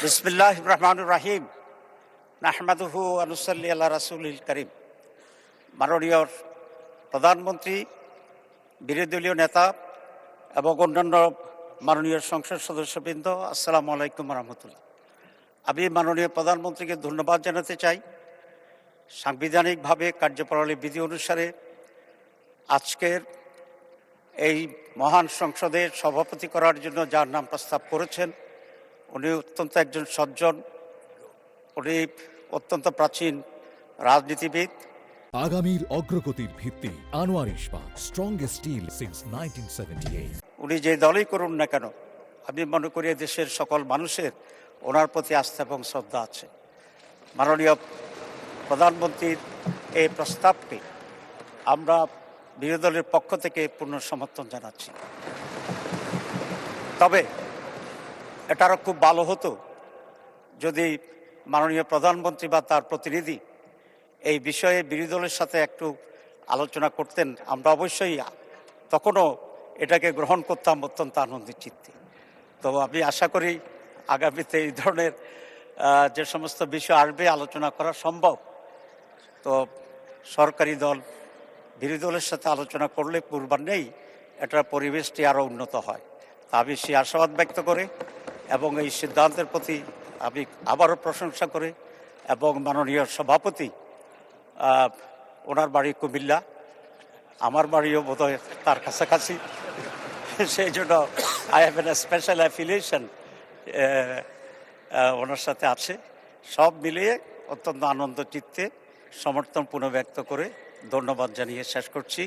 বিসমিল্লাহির রহমানির রহিম। নাহমাদুহু ওয়া নুসাল্লি আলা রাসূলিল কারীম। মাননীয় প্রধানমন্ত্রী, বিরোধী দলীয় নেতা এবং অন্যান্য মাননীয় সংসদ সদস্যবৃন্দ, আসসালামু আলাইকুম রহমতুল্লাহ। আমি মাননীয় প্রধানমন্ত্রীকে ধন্যবাদ জানাতে চাই। সাংবিধানিকভাবে কার্যপ্রণালী বিধি অনুসারে আজকের এই মহান সংসদের সভাপতি করার জন্য যার নাম প্রস্তাব করেছেন, উনি অত্যন্ত একজন সজ্জন, উনি অত্যন্ত প্রাচীন রাজনীতিবিদ। আগামীর অগ্রগতির ভিত্তি আনোয়ার ইস্পাত, স্ট্রংগেস্ট স্টিল সিন্স 1978। উনি যে দলই করুন না কেন, আমি মনে করি দেশের সকল মানুষের ওনার প্রতি আস্থা এবং শ্রদ্ধা আছে। মাননীয় প্রধানমন্ত্রীর এই প্রস্তাবকে আমরা বিরোধী দলের পক্ষ থেকে পূর্ণ সমর্থন জানাচ্ছি। তবে এটা আরও খুব ভালো হতো যদি মাননীয় প্রধানমন্ত্রী বা তার প্রতিনিধি এই বিষয়ে বিরোধী দলের সাথে একটু আলোচনা করতেন। আমরা অবশ্যই তখনও এটাকে গ্রহণ করতাম অত্যন্ত আনন্দের চিত্তে। তো আমি আশা করি আগামীতে এই ধরনের যে সমস্ত বিষয় আসবে আলোচনা করা সম্ভব। তো সরকারি দল বিরোধী দলের সাথে আলোচনা করলে পূর্বান্নেই এটার পরিবেশটি আরও উন্নত হয়। তা আমি সেই আশাবাদ ব্যক্ত করে এবং এই সিদ্ধান্তের প্রতি আমি আবারও প্রশংসা করে এবং মাননীয় সভাপতি, ওনার বাড়ি কুমিল্লা, আমার বাড়িও বোধহয় তার কাছাকাছি, সেই জন্য I have an special affiliation ওনার সাথে আছে। সব মিলিয়ে অত্যন্ত আনন্দ চিত্তে সমর্থন পুনঃব্যক্ত করে ধন্যবাদ জানিয়ে শেষ করছি।